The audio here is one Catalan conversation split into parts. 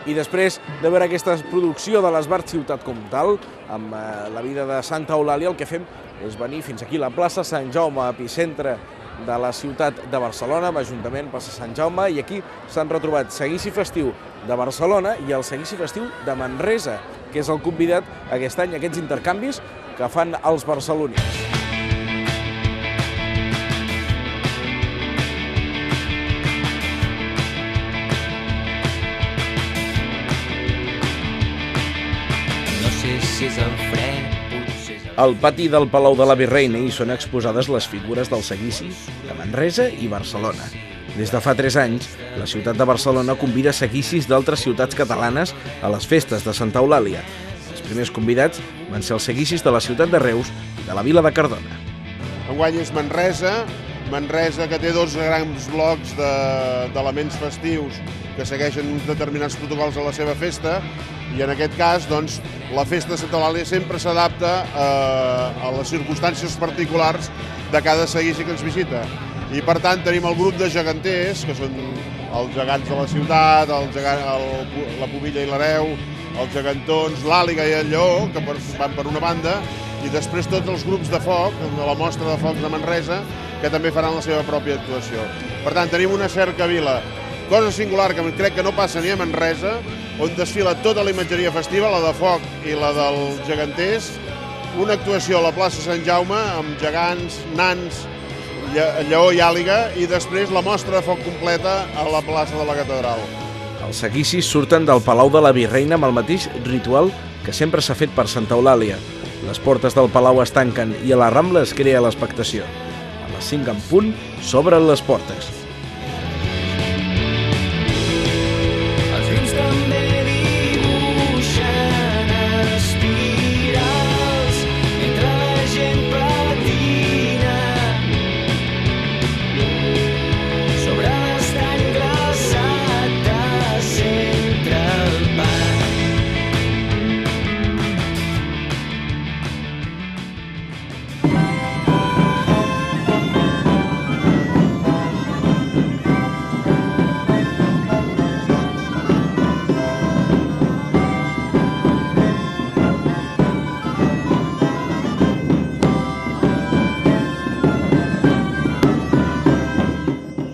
I després de veure aquesta producció de l'Esbart Ciutat Comtal, amb la vida de Santa Eulàlia, el que fem és venir fins aquí, a la plaça Sant Jaume, epicentre de la ciutat de Barcelona, l'Ajuntament, plaça Sant Jaume, i aquí s'han retrobat Seguici Festiu de Barcelona i el Seguici Festiu de Manresa, que és el convidat aquest any a aquests intercanvis que fan els barcelonins. Al pati del Palau de la Virreina hi són exposades les figures dels seguicis de Manresa i Barcelona. Des de fa 3 anys, la ciutat de Barcelona convida seguicis d'altres ciutats catalanes a les festes de Santa Eulàlia. Els primers convidats van ser els seguicis de la ciutat de Reus i de la vila de Cardona. Enguany és Manresa, que té 12 grans blocs d'elements festius que segueixen uns determinats protocols a la seva festa, i en aquest cas, doncs, la festa de Santa Eulàlia sempre s'adapta a les circumstàncies particulars de cada seguici que ens visita. I per tant tenim el grup de geganters, que són els gegants de la ciutat, la Pubilla i l'Hereu, els gegantons, l'Àliga i el Lleó, que van per una banda, i després tots els grups de foc, de la mostra de focs de Manresa, que també faran la seva pròpia actuació. Per tant, tenim una cercavila, cosa singular que crec que no passa ni a Manresa, on desfila tota la imatgeria festiva, la de foc i la dels geganters, una actuació a la plaça Sant Jaume amb gegants, nans, Lleó i Àliga, i després la mostra de foc completa a la plaça de la Catedral. Els seguicis surten del Palau de la Virreina amb el mateix ritual que sempre s'ha fet per Santa Eulàlia. Les portes del Palau es tanquen i a la Rambla es crea l'expectació. A les 5 en punt s'obren les portes.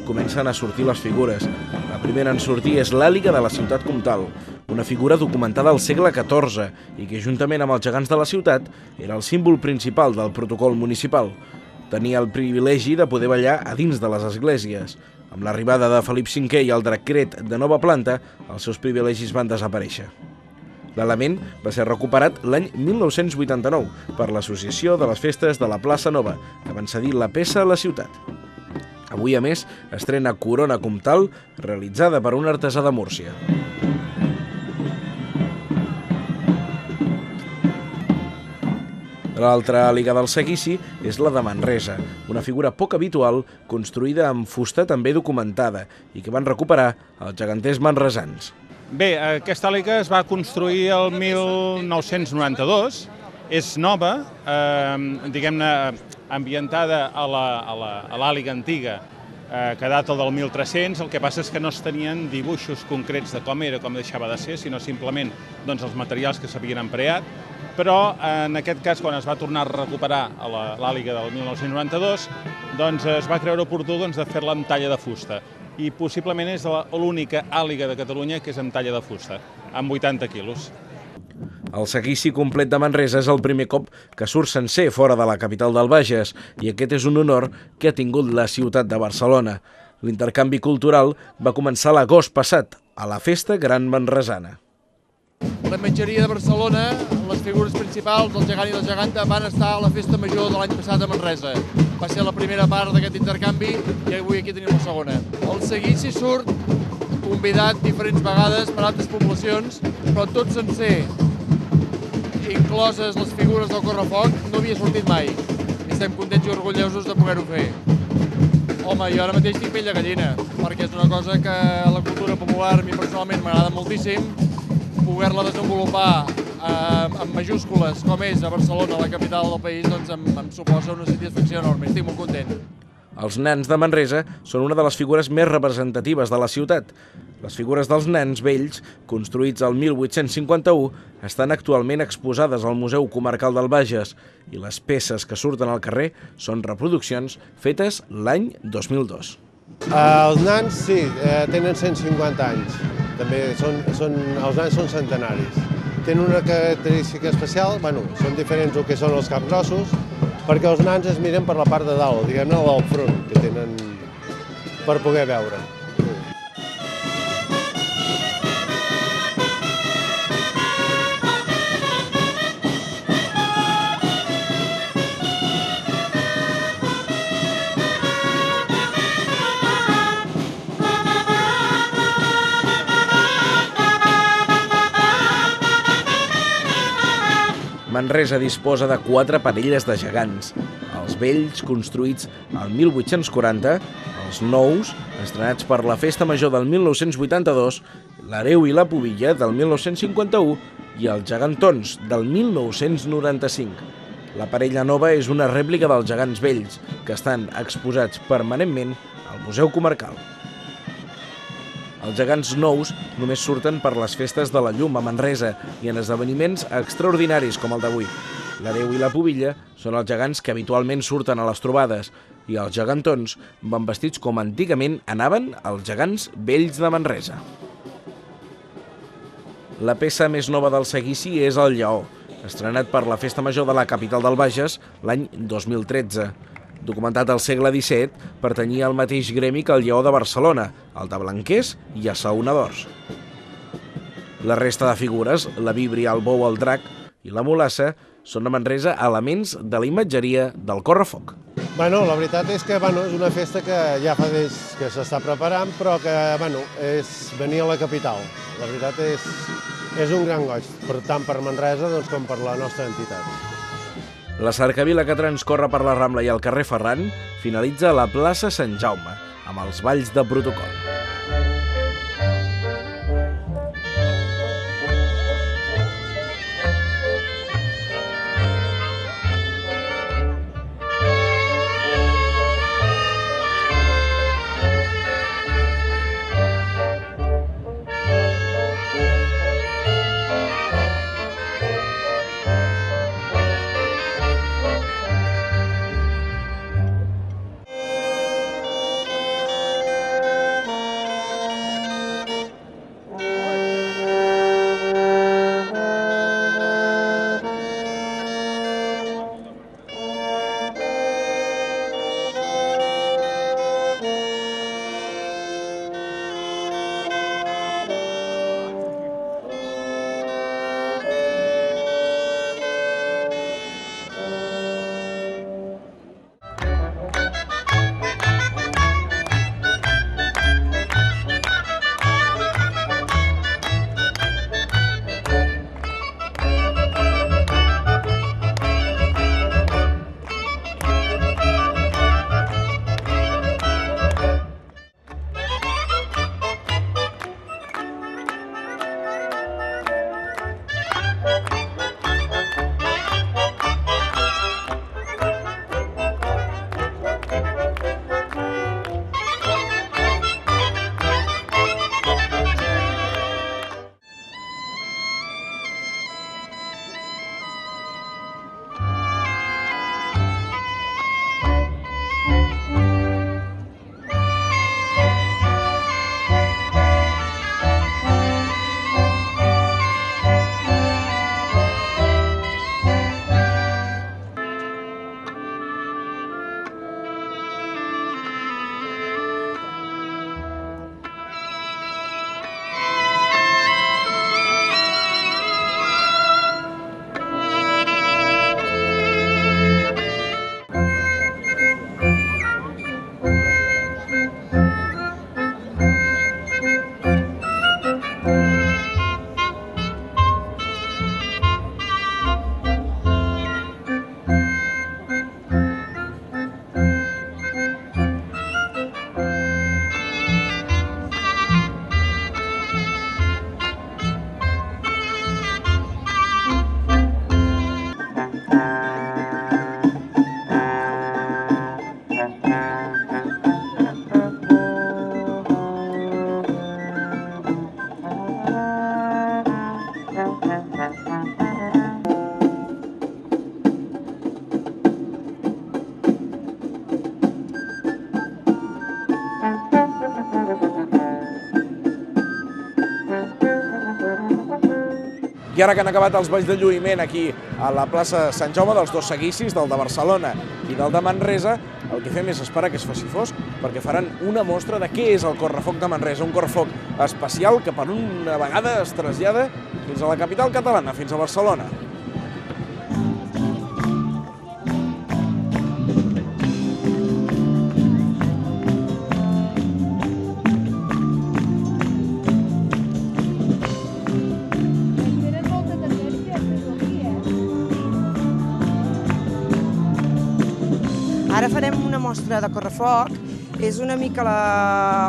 Comencen a sortir les figures. La primera en sortir és l'Àliga de la ciutat comtal, una figura documentada al segle XIV i que, juntament amb els gegants de la ciutat, era el símbol principal del protocol municipal. Tenia el privilegi de poder ballar a dins de les esglésies. Amb l'arribada de Felip V i el decret de nova planta, els seus privilegis van desaparèixer. L'element va ser recuperat l'any 1989 per l'Associació de les Festes de la Plaça Nova, que van cedir la peça a la ciutat. Avui, a més, estrena Corona Comtal, realitzada per un artesà de Múrcia. L'altra àliga del seguici és la de Manresa, una figura poc habitual, construïda amb fusta també documentada i que van recuperar els geganters manresans. Bé, aquesta àliga es va construir el 1992, és nova, diguem-ne, ambientada a l'àliga antiga, que data del 1300, el que passa és que no es tenien dibuixos concrets de com era, com deixava de ser, sinó simplement els materials que s'havien empleat, però en aquest cas, quan es va tornar a recuperar l'àliga del 1992, es va creure oportú de fer-la amb talla de fusta, i possiblement és l'única àliga de Catalunya que és amb talla de fusta, amb 80 quilos. El seguici complet de Manresa és el primer cop que surt sencer fora de la capital del Bages i aquest és un honor que ha tingut la ciutat de Barcelona. L'intercanvi cultural va començar l'agost passat, a la Festa Gran Manresana. La imatgeria de Barcelona, les figures principals, el gegant i la geganta, van estar a la Festa Major de l'any passat a Manresa. Va ser la primera part d'aquest intercanvi i avui aquí tenim la segona. El seguici surt convidat diferents vegades per altres poblacions, però tot sencer, incloses les figures del correfoc, no havia sortit mai. I estem contents i orgullosos de poder-ho fer. Home, jo ara mateix tinc pell de gallina, perquè és una cosa que la cultura popular a mi personalment m'agrada moltíssim. Poder-la desenvolupar amb majúscules com és a Barcelona, la capital del país, doncs em suposa una satisfacció enorme. Estic molt content. Els nans de Manresa són una de les figures més representatives de la ciutat. Les figures dels nans vells, construïts el 1851, estan actualment exposades al Museu Comarcal del Bages i les peces que surten al carrer són reproduccions fetes l'any 2002. Els nans, sí, tenen 150 anys. També els nans són centenaris. Tenen una característica especial, són diferents del que són els capgrossos, perquè els nans es miren per la part de dalt, diguem-ne, al front, que tenen per poder veure. Manresa disposa de 4 parelles de gegants, els vells, construïts al 1840, els nous, estrenats per la Festa Major del 1982, l'Hereu i la Pubilla del 1951 i els gegantons del 1995. La parella nova és una rèplica dels gegants vells, que estan exposats permanentment al Museu Comarcal. Els gegants nous només surten per les festes de la llum a Manresa i en esdeveniments extraordinaris com el d'avui. L'Hereu i la Pubilla són els gegants que habitualment surten a les trobades i els gegantons van vestits com antigament anaven els gegants vells de Manresa. La peça més nova del seguici és el Lleó, estrenat per la Festa Major de la capital del Bages l'any 2013. Documentat al segle XVII, pertanyia al mateix gremi que el Lleó de Barcelona, el de Blanquers i assaonadors. La resta de figures, la víbria, el bou, el drac i la mulassa, són a Manresa elements de la imatgeria del correfoc. La veritat és que és una festa que ja fa temps que s'està preparant, però que és venir a la capital. La veritat és un gran goig, tant per Manresa com per la nostra entitat. La cercavila que transcorre per la Rambla i el carrer Ferran finalitza a la plaça Sant Jaume, amb els balls de protocol. I ara que han acabat els balls de lluïment aquí a la plaça Sant Jaume dels dos seguicis, del de Barcelona i del de Manresa, el que fem és esperar que es faci fosc perquè faran una mostra de què és el correfoc de Manresa, un correfoc especial que per una vegada es trasllada fins a la capital catalana, fins a Barcelona. Ara farem una mostra de correfoc, és una mica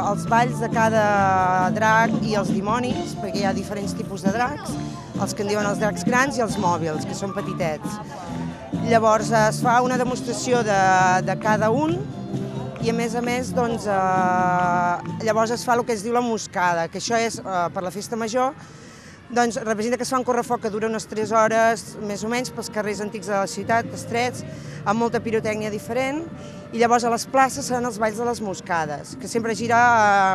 els balls de cada drac i els dimonis, perquè hi ha diferents tipus de dracs, els que en diuen els dracs grans i els mòbils, que són petitets. Llavors es fa una demostració de cada un i a més, doncs, llavors es fa el que es diu la moscada, que això és per la festa major. Doncs representa que es fa un correfoc que dura unes 3 hores, més o menys, pels carrers antics de la ciutat, estrets, amb molta pirotècnia diferent, i llavors a les places seran els balls de les moscades, que sempre gira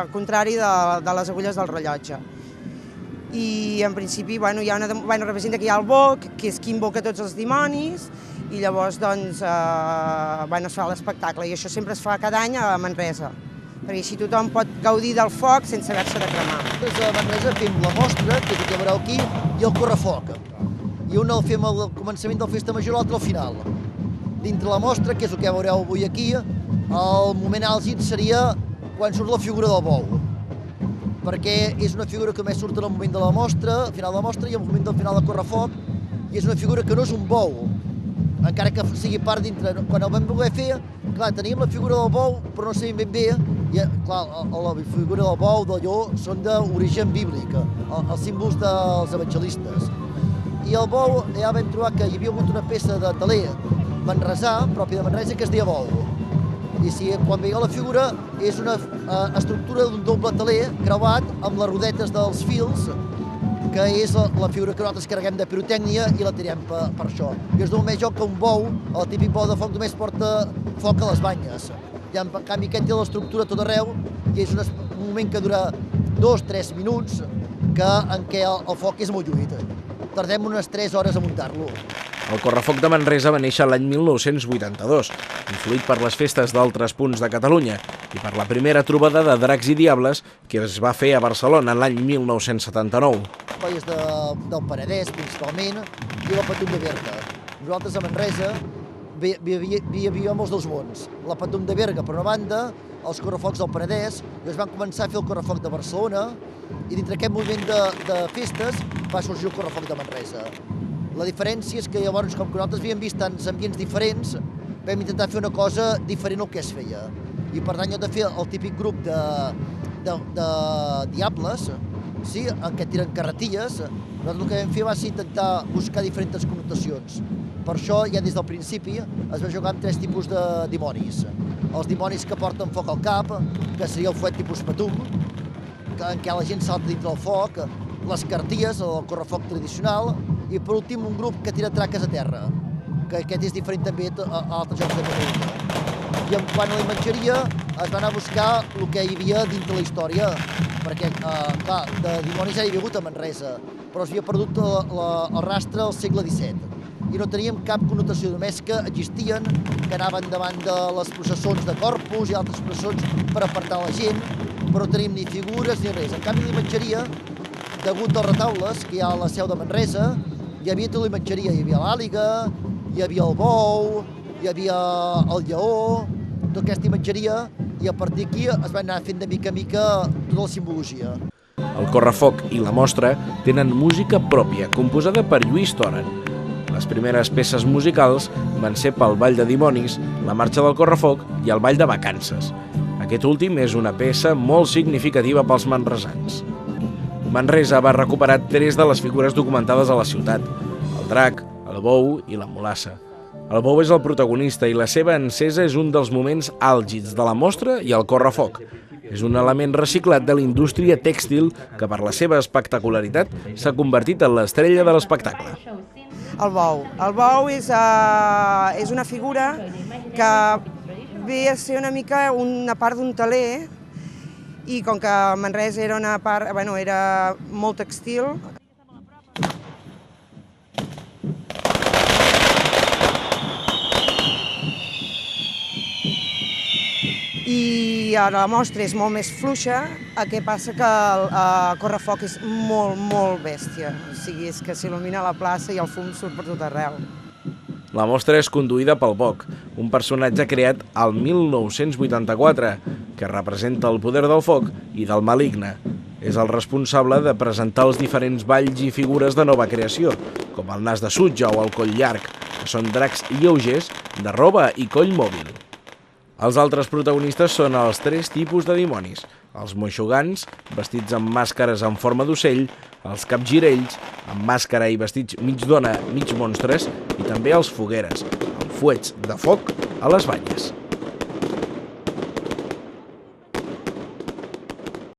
al contrari de les agulles del rellotge. I en principi representa que hi ha el boc, que és qui invoca tots els dimonis, i llavors doncs, es fa l'espectacle, i això sempre es fa cada any a Manresa, perquè així tothom pot gaudir del foc sense haver-se de cremar. A Manresa fem la mostra, que és el que veureu aquí, i el correfoc. I un el fem al començament de la festa major, l'altre al final. Dintre la mostra, que és el que veureu avui aquí, el moment àlgid seria quan surt la figura del bou. Perquè és una figura que només surt en el moment de la mostra, al final de la mostra, i al moment del final del correfoc, i és una figura que no és un bou, encara que sigui part dintre. Quan el vam voler fer, clar, teníem la figura del bou, però no sabíem ben bé. I, clar, la figura del bou, del lleó, són d'origen bíblic, els símbols dels evangelistes. I el bou, ja vam trobar que hi havia hagut una peça de teler manresà, pròpia de Manresa, que es deia bou. I si quan veieu la figura, és una estructura d'un doble teler creuat amb les rodetes dels fils, que és la figura que nosaltres carreguem de pirotècnia i la tirem per això. I es dona més joc que un bou, el típic bou de foc, només porta foc a les banyes. I en canvi aquest té l'estructura tot arreu i és un moment que dura 2-3 minuts en què el foc és molt lluït. Tardem unes 3 hores a muntar-lo. El correfoc de Manresa va néixer l'any 1982, influït per les festes d'altres punts de Catalunya i per la primera trobada de dracs i diables que es va fer a Barcelona l'any 1979. Colles del Penedès, principalment, i la Patum de Berga. Nosaltres a Manresa vivíem els dos mons. La Patum de Berga, per una banda, els correfocs del Penedès, i es van començar a fer el correfoc de Barcelona, i dintre aquest moviment de festes va sorgir el correfoc de Manresa. La diferència és que llavors, com que nosaltres havíem vist tants ambients diferents, vam intentar fer una cosa diferent al que es feia. I per tant, de fer el típic grup de diables, sí, en què tiren carretilles, nosaltres el que vam fer va ser intentar buscar diferents connotacions. Per això, ja des del principi, es va jugar amb 3 tipus de dimonis. Els dimonis que porten foc al cap, que seria el fuet tipus Patum, en què la gent salta dintre del foc, les cartilles, el correfoc tradicional, i per últim un grup que tira traques a terra, que aquest és diferent també a altres jocs de Catalunya. I en quant a la imatgeria, es va anar a buscar el que hi havia dintre la història, perquè, clar, de dimonis ja hi havia hagut a Manresa, però s'havia perdut el rastre al segle XVII. I no teníem cap connotació, només que existien, que anaven davant de les processons de Corpus i altres processons per apartar la gent, però no teníem ni figures ni res. En canvi, l'imatgeria, degut als retaules que hi ha a la seu de Manresa, hi havia tota l'imatgeria. Hi havia l'àliga, hi havia el bou, hi havia el lleó, tota aquesta imatgeria, i a partir d'aquí es va anar fent de mica en mica tota la simbologia. El correfoc i la mostra tenen música pròpia, composada per Lluís Toren. Les primeres peces musicals van ser pel Ball de Dimonis, la Marxa del Correfoc i el Ball de Vacances. Aquest últim és una peça molt significativa pels manresans. Manresa va recuperar 3 de les figures documentades a la ciutat: el drac, el bou i la mulassa. El bou és el protagonista i la seva encesa és un dels moments àlgids de la mostra i el correfoc. És un element reciclat de la indústria tèxtil que per la seva espectacularitat s'ha convertit en l'estrella de l'espectacle. El bou. El bou és una figura que ve a ser una mica una part d'un teler i com que Manresa era una part, era molt textil, i ara la mostra és molt més fluixa, el que passa que el correfoc és molt, molt bèstia. O sigui, és que s'il·lumina la plaça i el fum surt per tot arreu. La mostra és conduïda pel Boc, un personatge creat al 1984, que representa el poder del foc i del maligne. És el responsable de presentar els diferents balls i figures de nova creació, com el nas de sutja o el coll llarg, que són dracs lleugers de roba i coll mòbil. Els altres protagonistes són els 3 tipus de dimonis: els moixugans, vestits amb màscares en forma d'ocell, els capgirells, amb màscara i vestits mig dona, mig monstres, i també els fogueres, amb fuets de foc a les banyes.